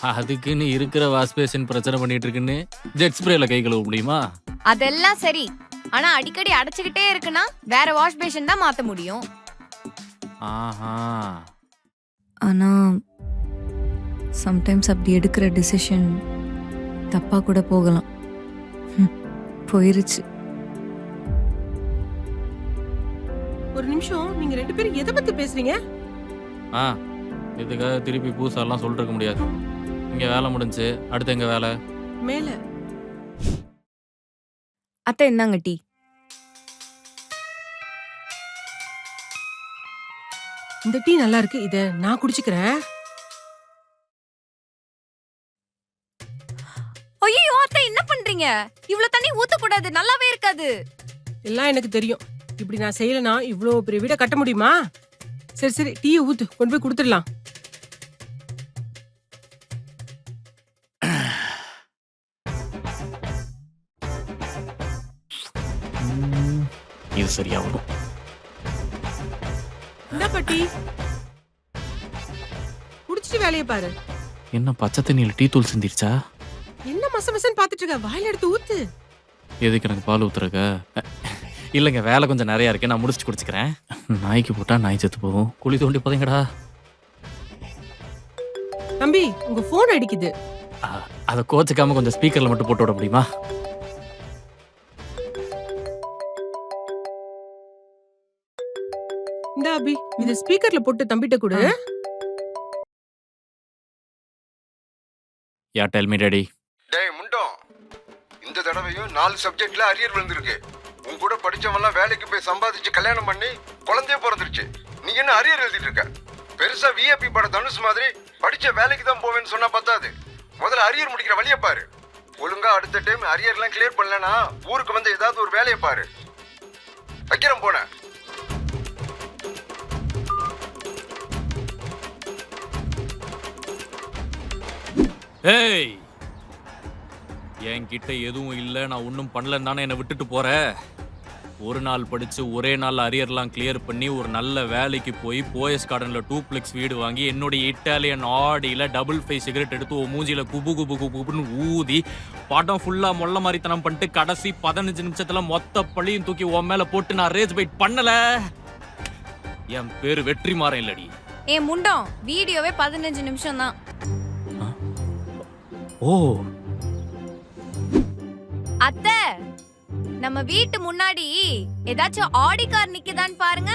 அதுக்குன்னு இருக்கிற wash basin பிரச்சனை பண்ணிட்டு இருக்குன்னு ஜெட் ஸ்ப்ரேல கை கழுவ முடியுமா? அதெல்லாம் சரி. ஆனா அடிக்கடி அடைச்சுக்கிட்டே இருக்குன்னா வேற வாஷ் பேஷன் தான் மாத்த முடியும். ஆஹா. ஆனா சம்டைம்ஸ் அப்படி எடுக்கிற டிசிஷன் தப்பா கூட போகலாம். போயிருச்சு. ஒரு நிமிஷம், நீங்க ரெண்டு பேரும் எதை பத்தி பேசுறீங்க? இதுக்காக திருப்பி பூசாலாம் சொல்லிட்டு இருக்க முடியாது. இங்க வேலை முடிஞ்சு அடுத்து எங்க வேலை? மேல. அத்தை என்னங்க டீ? இந்த டீ நல்லா இருக்கு, இத நான் குடிச்சுக்கிறேன். ஐயோ அத்தை என்ன பண்றீங்க? இவ்வளவு தண்ணி ஊத்த கூடாது, நல்லாவே இருக்காது. எல்லாம் எனக்கு தெரியும். இப்படி நான் செய்யலனா இவ்ளோ பெரிய வீட கட்ட முடியுமா? சரி சரி, டீ ஊத்து, கொண்டு போய் கொடுத்துடலாம். இது சரியாகும். என்ன பாட்டி, குடிச்சிட்டு வேலையை பாரு. என்ன பச்சை தண்ணியில டீ தூள் சிந்திருச்சா? என்ன மசமசன்னு பாத்துட்டு இருக்க? வாயில எடுத்து ஊத்து. எதுக்கு எனக்கு பால் ஊத்துறக்க? இல்லைங்க, வேலை கொஞ்சம் நிறைய இருக்கு, நான் முடிச்சுட்டு குடிச்சுக்கிறேன். நாய்க்கு போட்டா நாய் செத்து போகும். குழி தோண்டி போதீங்கடா. தம்பி, உங்க போன் அடிக்குது. அதை கோச்சுக்காம கொஞ்சம் ஸ்பீக்கர்ல மட்டும் போட்டு விட முடியுமா? இந்த அபி, இத ஸ்பீக்கர்ல போட்டு தம்பிட்ட கொடு. யா டெல் மீ டாடி. டேய் முண்டம், இந்த தடவையும் 4 சப்ஜெக்ட்ல அரியர் விழுந்திருக்கு. உன் கூட படிச்சவன்லாம் வேலைக்கு போய் சம்பாதிச்சு கல்யாணம் பண்ணி குழந்தைய பிறந்துருச்சு. நீ என்ன அரியர் எழுதிட்டு இருக்க? பெருசா விஐபி பட தனுஷ் மாதிரி படிச்ச வேலைக்கு தான் போவேன்னு சொன்னா பத்தாது. முதல்ல அரியர் முடிக்கிற வழியை பாரு. ஒழுங்கா அடுத்த டைம் அரியர்லாம் கிளியர் பண்ணலனா ஊருக்கு வந்து ஏதாவது ஒரு வேலையை பாரு. வைக்கிறேன் போன. ஏய், என்கிட்ட எதுவும் இல்லை, நான் ஒன்றும் பண்ணலன்னு தானே என்னை விட்டுட்டு போற? ஒரு நாள் படிச்சு ஒரே நாள் அரியர்லாம் கிளியர் பண்ணி ஒரு நல்ல வேலைக்கு போய் போயஸ் கார்டன்ல 2 வீடு வாங்கி என்னுடைய இட்டாலியன் ஆடியில டபுள் 5 சிகரெட் எடுத்து ஓ மூஞ்சில குபு குபு குபுன்னு ஊதி படம் ஃபுல்லா மொல்ல மாதிரித்தனம் பண்ணிட்டு கடைசி 15 நிமிஷத்துல மொத்த பழியும் தூக்கி உன் மேல போட்டு நான் ரேஜ் பைட் பண்ணல. என் பேரு வெற்றி மாறன் இல்லடி. ஏன் முண்டம், வீடியோவே 15 நிமிஷம் தான். ஓ அத்தை, நம்ம வீட்டு முன்னாடி ஏதாச்சும் ஆடி கார் நிக்குதான்னு பாருங்க.